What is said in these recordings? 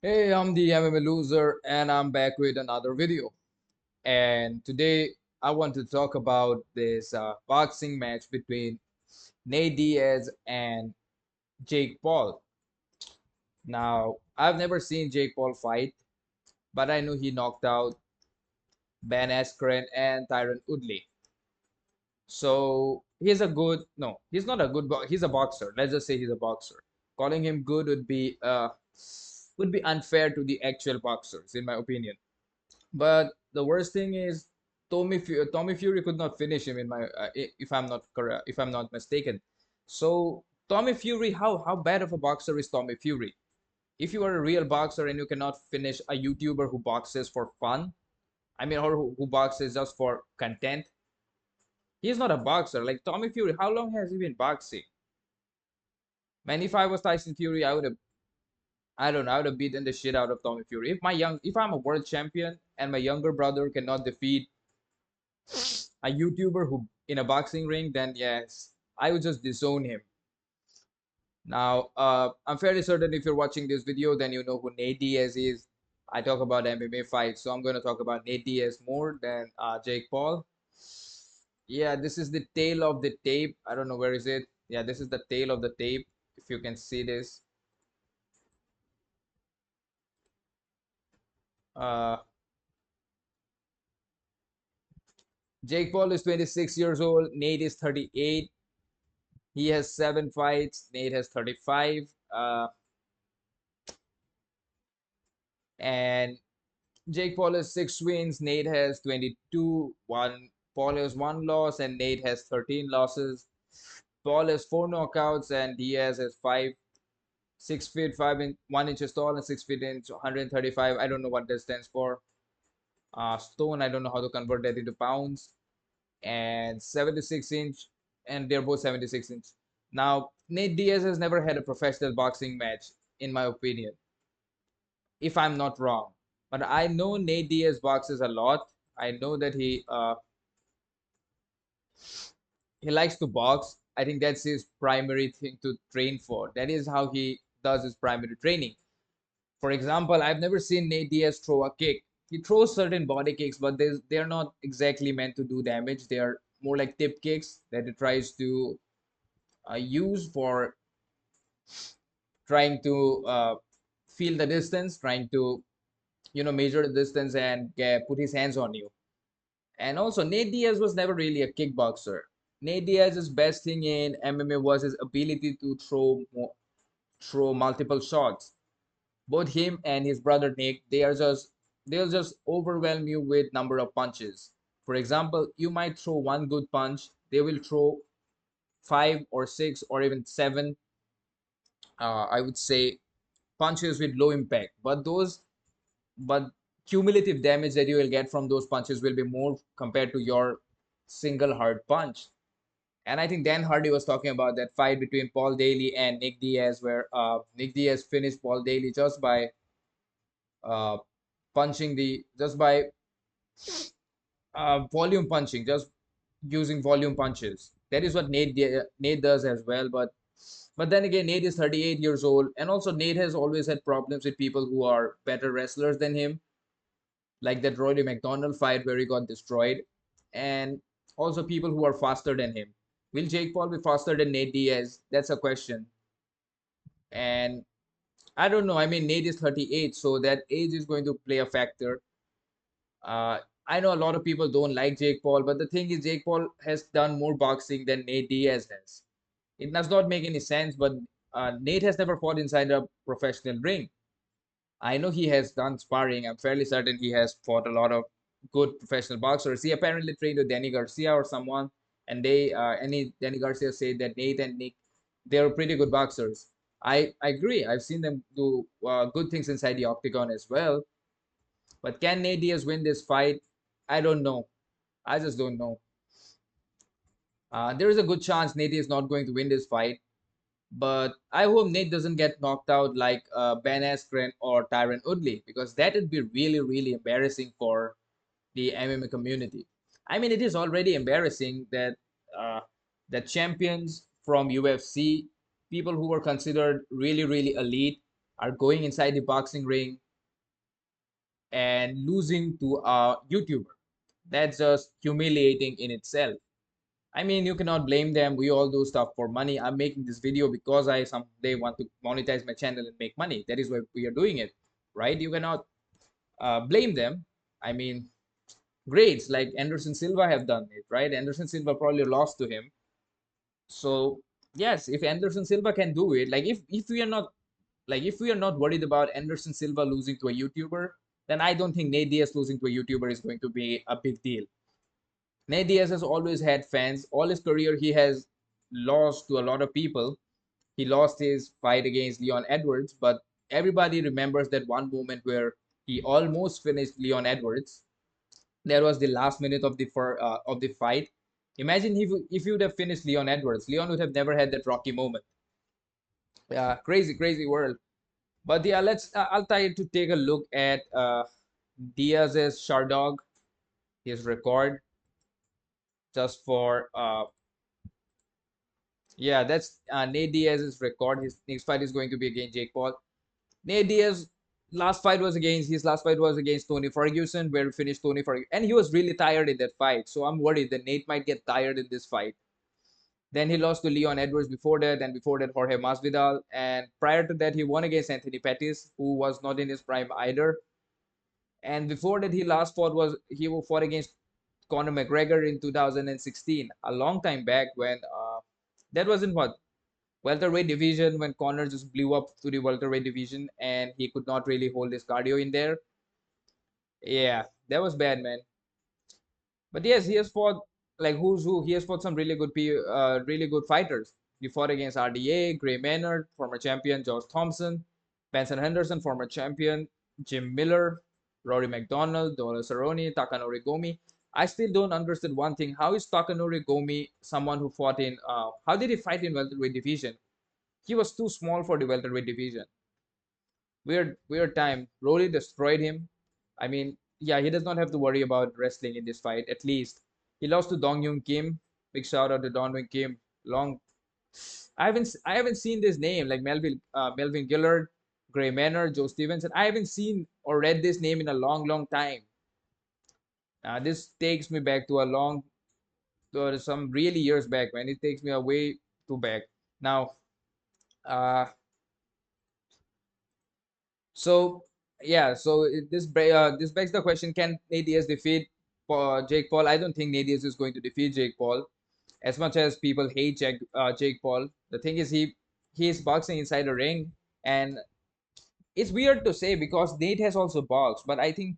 Hey, I'm the MMA loser, and I'm back with another video. And today I want to talk about this boxing match between Nate Diaz and Jake Paul. Now, I've never seen Jake Paul fight, but I know he knocked out Ben Askren and Tyron Woodley. So he's a good, no, he's not a good, he's a boxer. Let's just say he's a boxer. Calling him good would be unfair to the actual boxers, in my opinion. But the worst thing is Tommy Fury could not finish him in my if I'm not correct, if I'm not mistaken. So Tommy Fury, how bad of a boxer is Tommy Fury? If you are a real boxer and you cannot finish a YouTuber who boxes for fun, I mean, or who boxes just for content, he's not a boxer. Like Tommy Fury, how long has he been boxing? Man, if I was Tyson Fury, I don't know, I would have beaten the shit out of Tommy Fury. If I'm a world champion and my younger brother cannot defeat a YouTuber who in a boxing ring, then yes, I would just disown him. Now, I'm fairly certain if you're watching this video, then you know who Nate Diaz is. I talk about MMA fights, so I'm going to talk about Nate Diaz more than Jake Paul. Yeah, this is the tail of the tape. I don't know where is it. Yeah, this is the tail of the tape. If you can see this. Uh, Jake Paul is 26 years old. Nate is 38. He has 7 fights. Nate has 35. And Jake Paul has 6 wins. Nate has 22. Paul has one loss, and Nate has 13 losses. Paul has four knockouts, and Diaz has five. 6 feet 5 1 inches tall and 6 feet in 135. I don't know what that stands for. Stone. I don't know how to convert that into pounds. And 76 inch, and they're both 76 inch. Now, Nate Diaz has never had a professional boxing match, in my opinion, if I'm not wrong. But I know Nate Diaz boxes a lot. I know that he likes to box. I think that's his primary thing to train for. That is how he does his primary training. For example, I've never seen Nate Diaz throw a kick. He throws certain body kicks, but they're not exactly meant to do damage. They are more like tip kicks that he tries to use for trying to feel the distance, trying to measure the distance and put his hands on you. And also, Nate Diaz was never really a kickboxer. Nate Diaz's best thing in MMA was his ability to throw multiple shots. Both him and his brother Nick, they'll just overwhelm you with number of punches. For example, you might throw one good punch, they will throw five or six or even seven, I would say, punches with low impact. But cumulative damage that you will get from those punches will be more compared to your single hard punch. And I think Dan Hardy was talking about that fight between Paul Daly and Nick Diaz, where Nick Diaz finished Paul Daly uh, just by volume punching, just using volume punches. That is what Nate does as well. But then again, Nate is 38 years old, and also Nate has always had problems with people who are better wrestlers than him, like that Rory McDonald fight where he got destroyed, and also people who are faster than him. Will Jake Paul be faster than Nate Diaz? That's a question. And I don't know. I mean, Nate is 38, so that age is going to play a factor. Uh, I know a lot of people don't like Jake Paul, but the thing is, Jake Paul has done more boxing than Nate Diaz has. It does not make any sense, but Nate has never fought inside a professional ring. I know he has done sparring. I'm fairly certain he has fought a lot of good professional boxers. He apparently trained with Danny Garcia or someone, and Danny Garcia said that Nate and Nick, they're pretty good boxers. I agree. I've seen them do good things inside the octagon as well. But can Nate Diaz win this fight? I don't know. I just don't know. There is a good chance Nate is not going to win this fight, but I hope Nate doesn't get knocked out like Ben Askren or Tyron Woodley, because that would be really, really embarrassing for the MMA community. I mean, it is already embarrassing that uh, champions from UFC, people who were considered really, really elite, are going inside the boxing ring and losing to a YouTuber. That's just humiliating in itself. I mean, you cannot blame them. We all do stuff for money. I'm making this video because I someday want to monetize my channel and make money. That is why we are doing it, right? You cannot blame them. I mean, greats like Anderson Silva have done it, right? Anderson Silva probably lost to him. So yes, if Anderson Silva can do it, like if we are not if we are not worried about Anderson Silva losing to a YouTuber, then I don't think Nate Diaz losing to a YouTuber is going to be a big deal. Nate Diaz has always had fans. All his career, he has lost to a lot of people. He lost his fight against Leon Edwards, but everybody remembers that one moment where he almost finished Leon Edwards. That was the last minute of the fight. Imagine if he would have finished Leon Edwards. Leon would have never had that Rocky moment. Yeah, crazy, crazy world. But yeah, I'll try to take a look at Diaz's Shardog, his record, just for yeah, that's Nate Diaz's record. His next fight is going to be against Jake Paul. Nate Diaz his last fight was against Tony Ferguson, where he finished Tony Ferguson, and he was really tired in that fight. So I'm worried that Nate might get tired in this fight. Then he lost to Leon Edwards before that, and before that Jorge Masvidal, and prior to that he won against Anthony Pettis, who was not in his prime either. And before that, he fought against Conor McGregor in 2016, a long time back when that was in what welterweight division when Conor just blew up to the welterweight division and he could not really hold his cardio in there. Yeah, that was bad, man. But yes, he has fought like who's who. He has fought some really good fighters. He fought against RDA, Gray Maynard, former champion Josh Thompson, Benson Henderson, former champion Jim Miller, Rory McDonald, Donald Cerrone, Takanori Gomi. I still don't understand one thing. How is Takanori Gomi someone who fought in? How did he fight in welterweight division? He was too small for the welterweight division. Weird time. Rory destroyed him. I mean, yeah, he does not have to worry about wrestling in this fight. At least he lost to Dong Yoon Kim. Big shout out to Dong Yoon Kim. Long. I haven't seen this name like Melvin Gillard, Gray Manor, Joe Stevenson. I haven't seen or read this name in a long time. This takes me back to a long to some really years back, man. It takes me a way too back. Now, uh, So yeah, so this begs the question: can Nate Diaz defeat Jake Paul? I don't think Nate Diaz is going to defeat Jake Paul. As much as people hate Jake Paul, the thing is he is boxing inside a ring, and it's weird to say because Nate has also boxed, but I think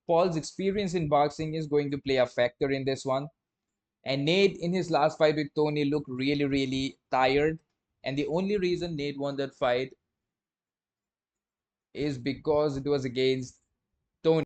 Paul's experience in boxing is going to play a factor in this one. And Nate in his last fight with Tony looked really tired, and the only reason Nate won that fight is because it was against Tony.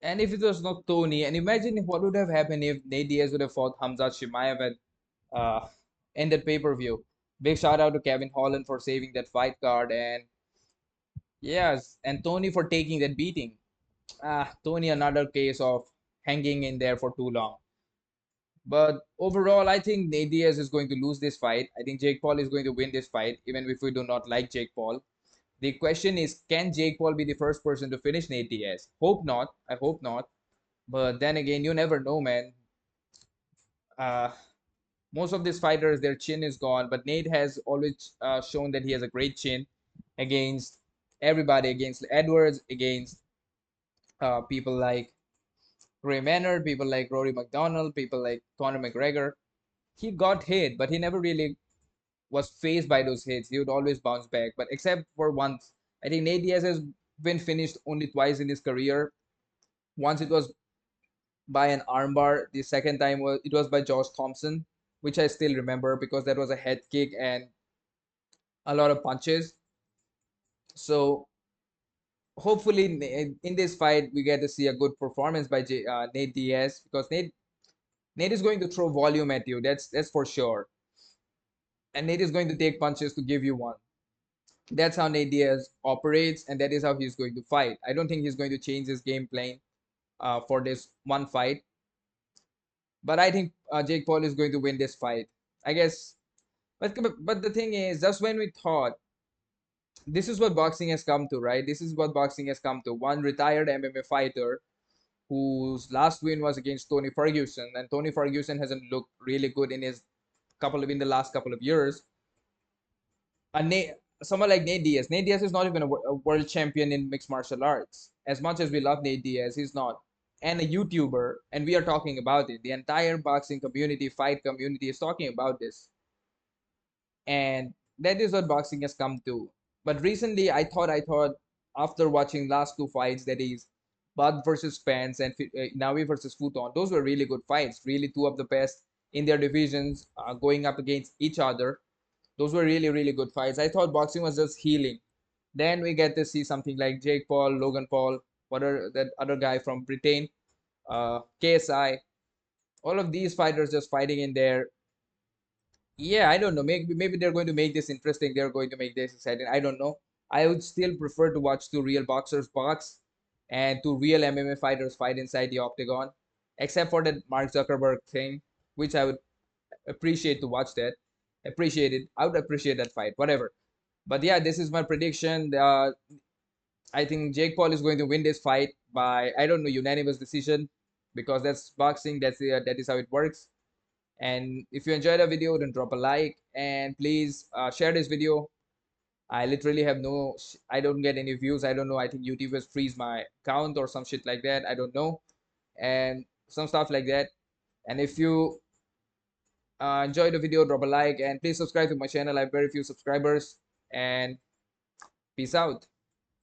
And if it was not Tony, and imagine what would have happened if Nate Diaz would have fought Hamzat Shimaev at in that pay-per-view. Big shout out to Kevin Holland for saving that fight card, and yes, and Tony for taking that beating. Tony another case of hanging in there for too long. But overall, I think Nate Diaz is going to lose this fight. I think Jake Paul is going to win this fight, even if we do not like Jake Paul. The question is, can Jake Paul be the first person to finish Nate Diaz? Hope not. I hope not. But then again, you never know, man. Uh, most of these fighters, their chin is gone, but Nate has always shown that he has a great chin against everybody, against Edwards, against people like Ray Maynard, people like Rory McDonald, people like Conor McGregor. He got hit, but he never really was faced by those hits. He would always bounce back. But except for once, I think Nate Diaz has been finished only twice in his career. Once it was by an armbar. The second time was by Josh Thompson, which I still remember because that was a head kick and a lot of punches. So hopefully in this fight we get to see a good performance by Nate Diaz because Nate is going to throw volume at you. That's for sure. And Nate is going to take punches to give you one. That's how Nate Diaz operates, and that is how he's going to fight. I don't think he's going to change his game plan for this one fight. But I think Jake Paul is going to win this fight. I guess. But the thing is, just when we thought this is what boxing has come to, right? This is what boxing has come to. One retired MMA fighter whose last win was against Tony Ferguson, and Tony Ferguson hasn't looked really good in the last couple of years. Someone like Nate Diaz. Nate Diaz is not even a world champion in mixed martial arts. As much as we love Nate Diaz, he's not. And a YouTuber, and we are talking about it. The entire boxing community, fight community is talking about this. And that is what boxing has come to. But recently, I thought after watching last two fights, that is Bud versus Spence and Navi versus Futon, those were really good fights. Really, two of the best in their divisions going up against each other. Those were really, really good fights. I thought boxing was just healing. Then we get to see something like Jake Paul, Logan Paul, that other guy from Britain, KSI. All of these fighters just fighting in there. Yeah, I don't know. Maybe they're going to make this interesting. They're going to make this exciting. I don't know. I would still prefer to watch two real boxers box and two real MMA fighters fight inside the octagon, except for that Mark Zuckerberg thing, which I would appreciate to watch that. Appreciate it. I would appreciate that fight. Whatever. But yeah, this is my prediction. I think Jake Paul is going to win this fight by, I don't know, unanimous decision, because that's boxing. That is how it works. And if you enjoyed the video, then drop a like and please share this video. I literally have I don't get any views. I don't know. I think YouTube has freeze my account or some shit like that. I don't know. And some stuff like that. And if you enjoyed the video, drop a like and please subscribe to my channel. I have very few subscribers. And peace out.